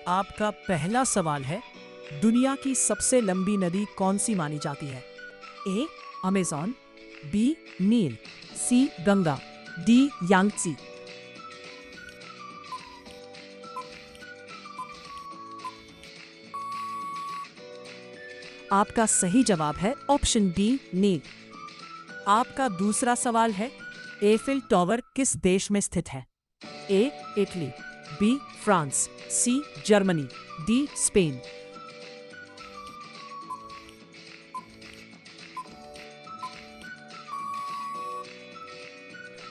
आपका पहला सवाल है, दुनिया की सबसे लंबी नदी कौन सी मानी जाती है? ए अमेज़न, बी नील, सी गंगा, डी यांगत्सी। आपका सही जवाब है ऑप्शन डी नील। आपका दूसरा सवाल है, एफिल टॉवर किस देश में स्थित है? A Italy, B France, C Germany, D Spain.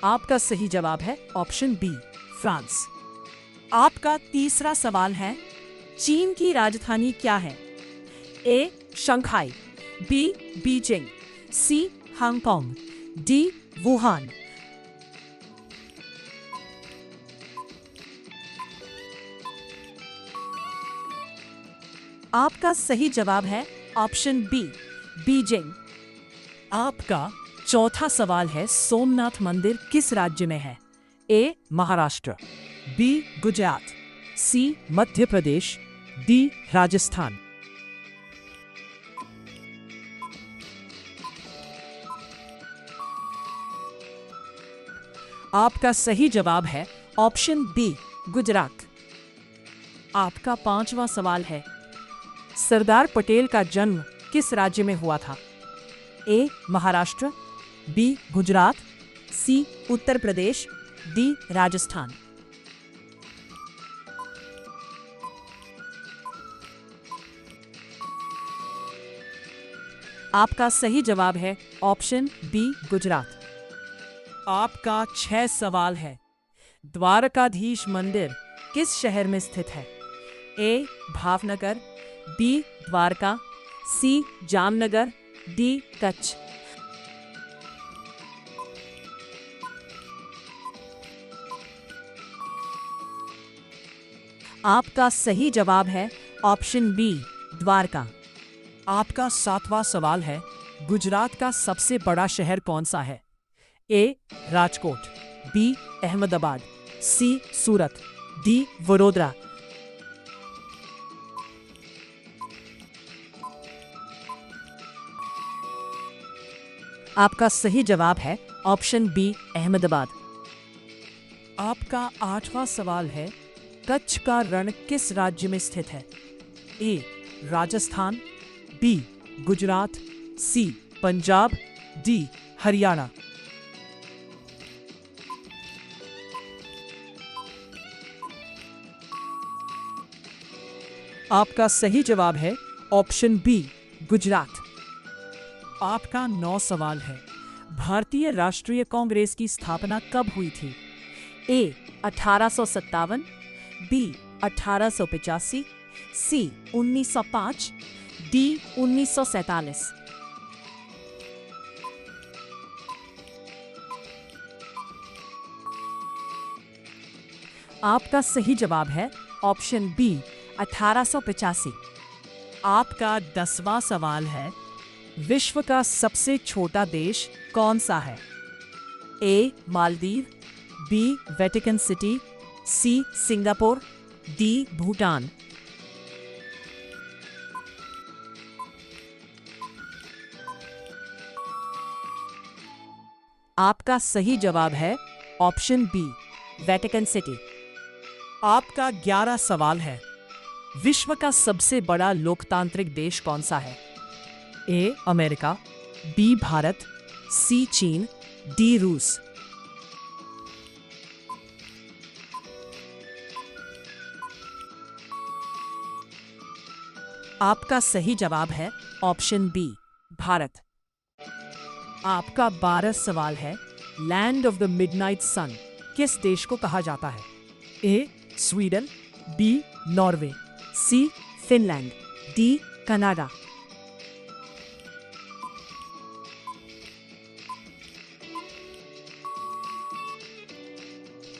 आपका सही जवाब है ऑप्शन बी फ्रांस। आपका तीसरा सवाल है, चीन की राजधानी क्या है? ए शंघाई, बी बीजिंग, सी हांगकांग, डी वुहान। आपका सही जवाब है ऑप्शन बी बीजिंग। आपका चौथा सवाल है, सोमनाथ मंदिर किस राज्य में है? ए महाराष्ट्र, बी गुजरात, सी मध्य प्रदेश, डी राजस्थान। आपका सही जवाब है ऑप्शन बी गुजरात। आपका पांचवा सवाल है, सरदार पटेल का जन्म किस राज्य में हुआ था? ए महाराष्ट्र, बी गुजरात, सी उत्तर प्रदेश, डी राजस्थान। आपका सही जवाब है ऑप्शन बी गुजरात। आपका 6 सवाल है, द्वारकाधीश मंदिर किस शहर में स्थित है? ए भावनगर, बी द्वारका, सी जामनगर, डी कच्छ। आपका सही जवाब है ऑप्शन बी द्वारका। आपका 7वां सवाल है, गुजरात का सबसे बड़ा शहर कौन सा है? ए राजकोट, बी अहमदाबाद, सी सूरत, डी वडोदरा। आपका सही जवाब है ऑप्शन बी अहमदाबाद। आपका 8वां सवाल है, कच्छ का रण किस राज्य में स्थित है? ए राजस्थान, बी गुजरात, सी पंजाब, डी हरियाणा। आपका सही जवाब है ऑप्शन बी गुजरात। आपका 9 सवाल है, भारतीय राष्ट्रीय कांग्रेस की स्थापना कब हुई थी? ए 1857, बी 1885, सी 1905, डी 1947। आपका सही जवाब है ऑप्शन बी 1885। आपका 10वां सवाल है, विश्व का सबसे छोटा देश कौन सा है? A Maldives, B Vatican City, C Singapore, D Bhutan. आपका सही जवाब है ऑप्शन बी वेटिकन सिटी। आपका 11 सवाल है, विश्व का सबसे बड़ा लोकतांत्रिक देश कौन सा है? ए अमेरिका, बी भारत, सी चीन, डी रूस। आपका सही जवाब है ऑप्शन बी भारत। आपका 12 सवाल है, लैंड ऑफ द मिडनाइट सन किस देश को कहा जाता है? ए स्वीडन, बी नॉर्वे, सी फिनलैंड, डी कनाडा।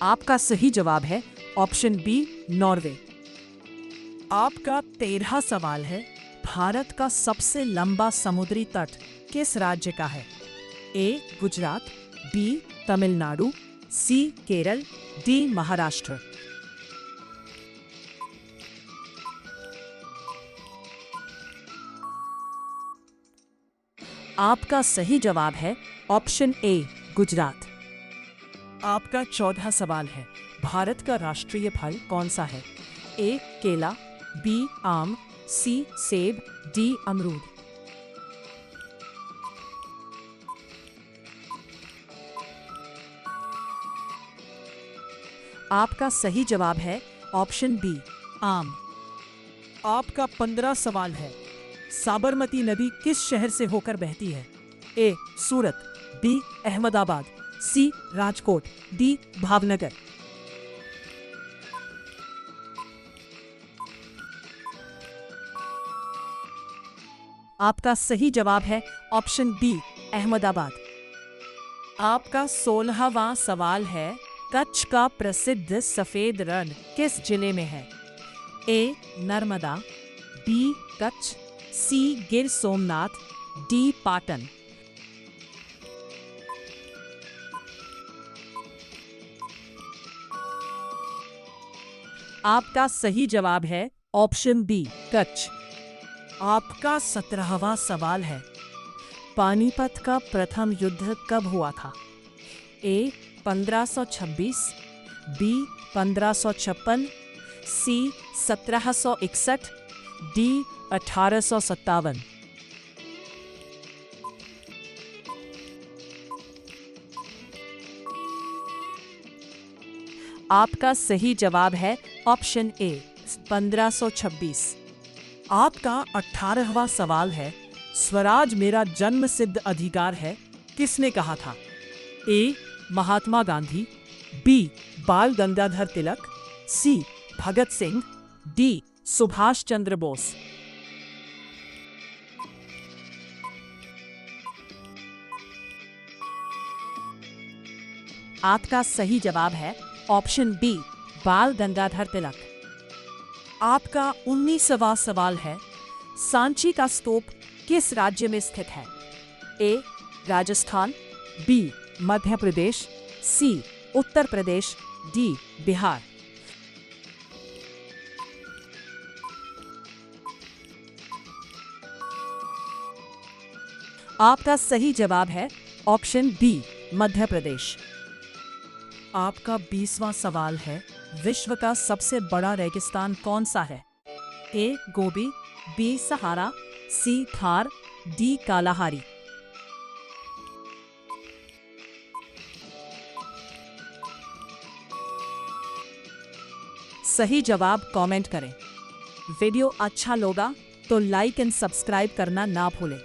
आपका सही जवाब है ऑप्शन बी नॉर्वे। आपका 13 सवाल है, भारत का सबसे लंबा समुद्री तट किस राज्य का है? ए गुजरात, बी तमिलनाडु, सी केरल, डी महाराष्ट्र। आपका सही जवाब है ऑप्शन ए गुजरात। आपका 14वां सवाल है, भारत का राष्ट्रीय फल कौन सा है? ए केला, बी आम, सी सेब, डी अमरूद। आपका सही जवाब है ऑप्शन बी आम। आपका 15वां सवाल है, साबरमती नदी किस शहर से होकर बहती है? ए सूरत, बी अहमदाबाद, सी राजकोट, डी भावनगर। आपका सही जवाब है ऑप्शन बी अहमदाबाद। आपका 16वां सवाल है, कच्छ का प्रसिद्ध सफेद रण किस जिले में है? ए नर्मदा, बी कच्छ, सी गिर सोमनाथ, डी पाटन। आपका सही जवाब है ऑप्शन बी कच्छ। आपका 17वां सवाल है, पानीपत का प्रथम युद्ध कब हुआ था? ए 1526, बी 1556, सी 1761, डी 1857। आपका सही जवाब है ऑप्शन ए 1526। आपका 18वां सवाल है, स्वराज मेरा जन्म सिद्ध अधिकार है किसने कहा था? ए महात्मा गांधी, बी बाल गंगाधर तिलक, सी भगत सिंह, डी सुभाष चंद्र बोस। आपका सही जवाब है ऑप्शन बी बाल गंगाधर तिलक। आपका 19वां सवाल है, सांची का स्तूप किस राज्य में स्थित है? ए राजस्थान, बी मध्य प्रदेश, सी उत्तर प्रदेश, डी बिहार। आपका सही जवाब है ऑप्शन बी मध्य प्रदेश। आपका 20वां सवाल है, विश्व का सबसे बड़ा रेगिस्तान कौन सा है? ए गोबी, बी सहारा, सी थार, डी कालाहारी। सही जवाब कमेंट करें। वीडियो अच्छा लगा तो लाइक एंड सब्सक्राइब करना ना भूलें।